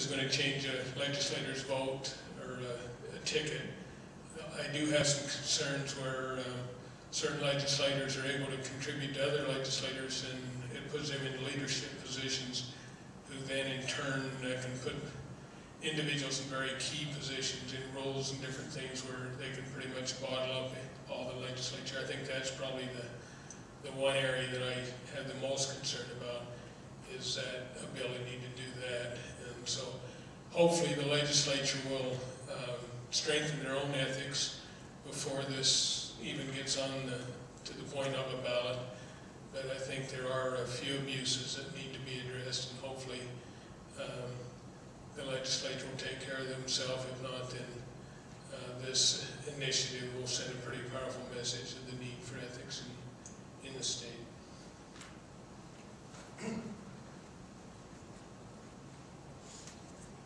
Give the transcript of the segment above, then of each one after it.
is going to change a legislator's vote or a ticket. I do have some concerns where certain legislators are able to contribute to other legislators, and it puts them in leadership positions, who then in turn can put individuals in very key positions in roles and different things where they can pretty much bottle up all the legislature. I think that's probably the one area that I have the most concern about, is that ability to do that. And so hopefully the legislature will strengthen their own ethics before this even gets on to the point of a ballot. But I think there are a few abuses that need to be addressed, and hopefully the legislature will take care of themselves. If not, then this initiative will send a pretty powerful message of the need for ethics in the state.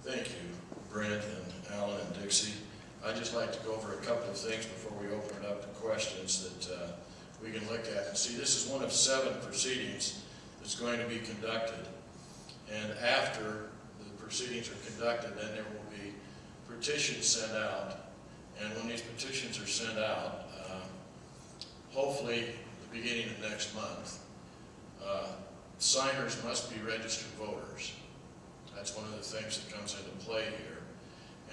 Thank you, Brent and Alan and Dixie. I'd just like to go over a couple of things before we open it up to questions that we can look at. And see, this is one of 7 proceedings that's going to be conducted. And after the proceedings are conducted, then there will be petitions sent out. And when these petitions are sent out, hopefully the beginning of next month, signers must be registered voters. That's one of the things that comes into play here.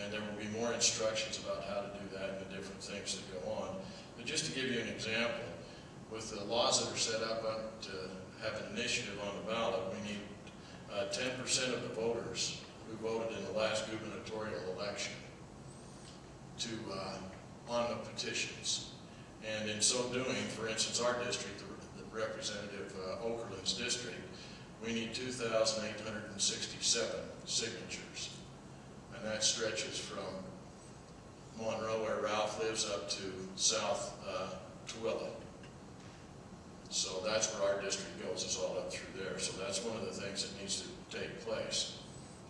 And there will be more instructions about how to do that and the different things that go on. But just to give you an example, with the laws that are set up to have an initiative on the ballot, we need 10% of the voters who voted in the last gubernatorial election to on the petitions. And in so doing, for instance, our district, the Representative Okerlund's district, we need 2,867 signatures. And that stretches from Monroe, where Ralph lives, up to South Tooele. So that's where our district goes, is all up through there. So that's one of the things that needs to take place.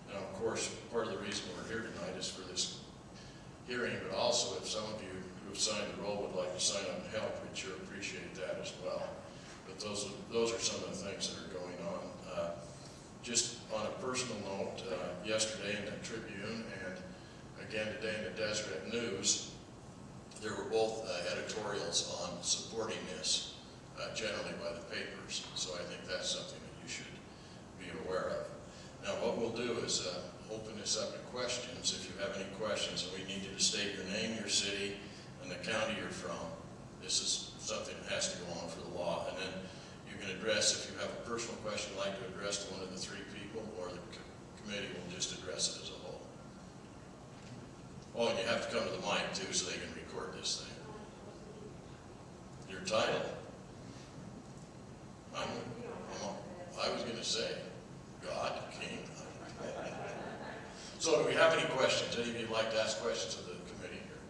Now, of course, part of the reason we're here tonight is for this hearing, but also if some of you who have signed the roll would like to sign up and help, we'd sure appreciate that as well. But those are some of the things that are going on. Just on a personal note, yesterday in the Tribune and again today in the Deseret News, there were both editorials on supporting this, generally by the papers. So I think that's something that you should be aware of. Now what we'll do is open this up to questions. If you have any questions, and we need you to state your name, your city, and the county you're from. This is something that has to go on for the law. And then you can address, if you have a personal question you'd like to address to one of the 3 people, or the committee will just address it as a whole. Oh, and you have to come to the mic too, so they can record this thing. Your title? I was going to say, God, King. So do we have any questions? Any of you would like to ask questions of the committee here?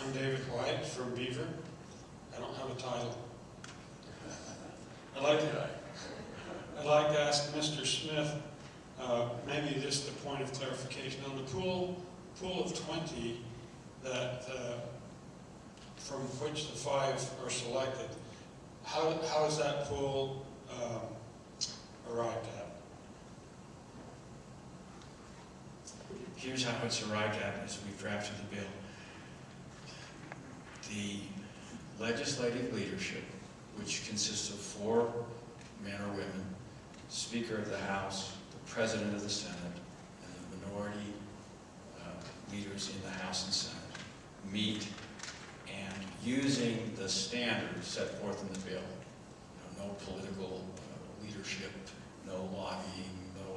I'm David White from Beaver. I don't have a title. I'd like to ask Mr. Smith, maybe just a point of clarification on the pool of 20 that from which the 5 are selected. How is that pool arrived at? Here's how it's arrived at as we've drafted the bill. The legislative leadership, which consists of 4 men or women, Speaker of the House, the President of the Senate, and the minority leaders in the House and Senate, meet and using the standards set forth in the bill, no political leadership, no lobbying, no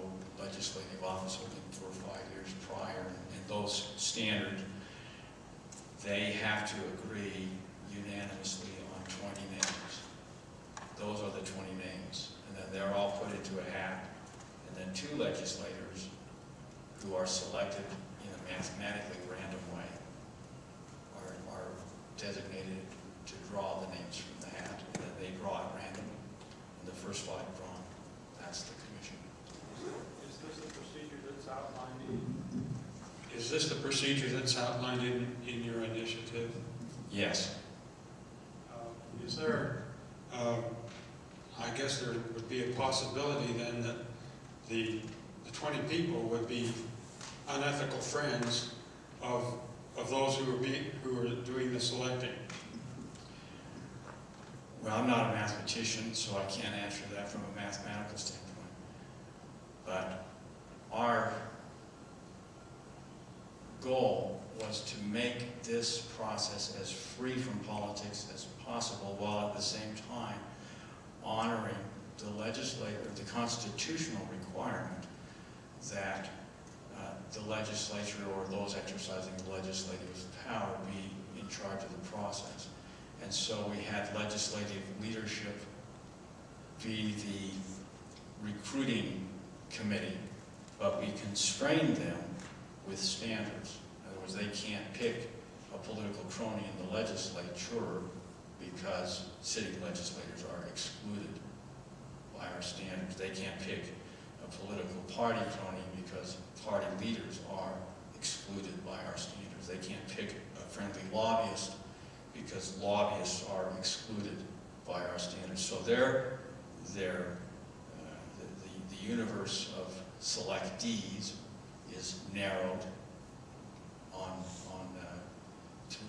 legislative office holding 4 or 5 years prior, and those standards, they have to agree unanimously on 20 names. Those are the 20 names. And then they're all put into a hat. And then 2 legislators who are selected in a mathematically random way are designated to draw the names from the hat. And then they draw at random. And the first 5 drawn, that's the commission. Is this the procedure that's outlined in? Is this the procedure that's outlined in your initiative? Yes. Is there, I guess there would be a possibility then that the 20 people would be unethical friends of those who are doing the selecting? Well, I'm not a mathematician, so I can't answer that from a mathematical standpoint. But our goal was to make this process as free from politics as possible, while at the same time honoring the constitutional requirement that the legislature or those exercising the legislative power be in charge of the process. And so we had legislative leadership be the recruiting committee, but we constrained them with standards. In other words, they can't pick a political crony in the legislature because city legislators are excluded by our standards. They can't pick a political party crony because party leaders are excluded by our standards. They can't pick a friendly lobbyist because lobbyists are excluded by our standards. So the universe of selectees is narrowed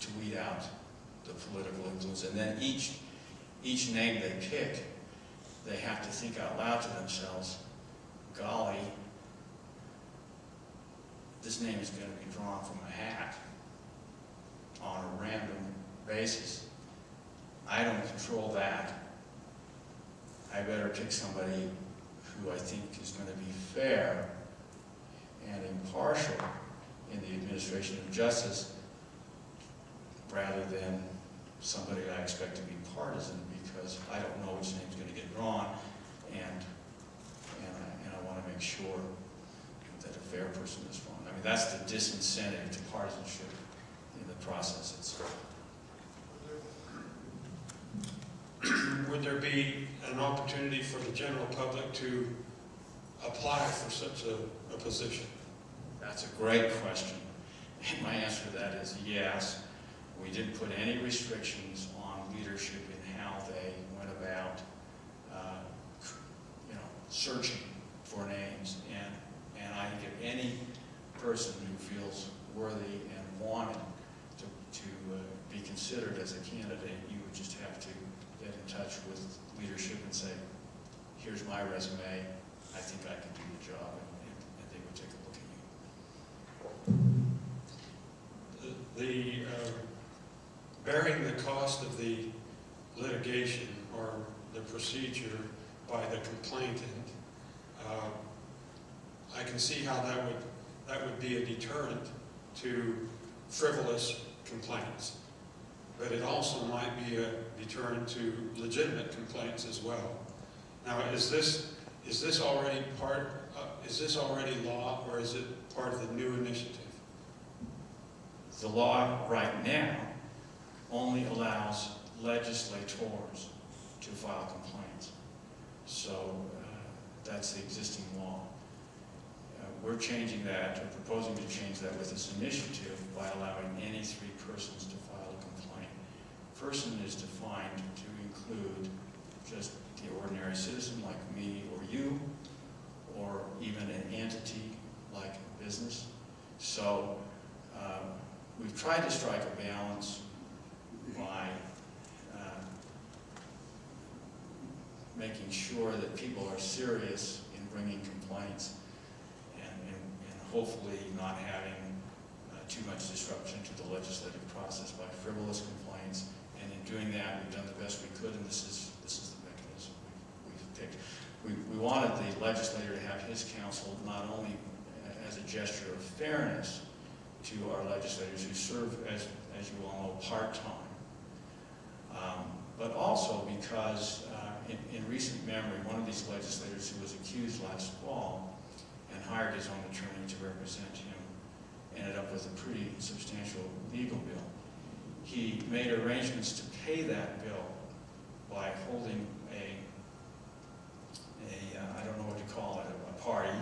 to weed out the political influence. And then each name they pick, they have to think out loud to themselves, golly, this name is going to be drawn from a hat on a random basis. I don't control that. I better pick somebody who I think is going to be fair and impartial in the administration of justice, rather than somebody I expect to be partisan, because I don't know which name's going to get drawn, and I want to make sure that a fair person is drawn. I mean, that's the disincentive to partisanship in the process itself. Would there be an opportunity for the general public to apply for such a position? That's a great question. And my answer to that is yes. We didn't put any restrictions on leadership in how they went about searching for names. And I think if any person who feels worthy and wanted to be considered as a candidate, you would just have to get in touch with leadership and say, here's my resume, I think I can do the job, and they would take a look at you. Bearing the cost of the litigation or the procedure by the complainant, I can see how that would be a deterrent to frivolous complaints. But it also might be a deterrent to legitimate complaints as well. Now, is this already law, or is it part of the new initiative? The law right now only allows legislators to file complaints. So that's the existing law. We're changing that, or proposing to change that with this initiative by allowing any three persons to file a complaint. Person is defined to include just the ordinary citizen like me or you, or even an entity like a business. So we've tried to strike a balance by making sure that people are serious in bringing complaints and hopefully not having too much disruption to the legislative process by frivolous complaints. And in doing that, we've done the best we could, and this is the mechanism we've picked. We wanted the legislator to have his counsel not only as a gesture of fairness to our legislators who serve, as you all know, part-time, but also because in recent memory, one of these legislators who was accused last fall and hired his own attorney to represent him ended up with a pretty substantial legal bill. He made arrangements to pay that bill by holding I don't know what to call it, a party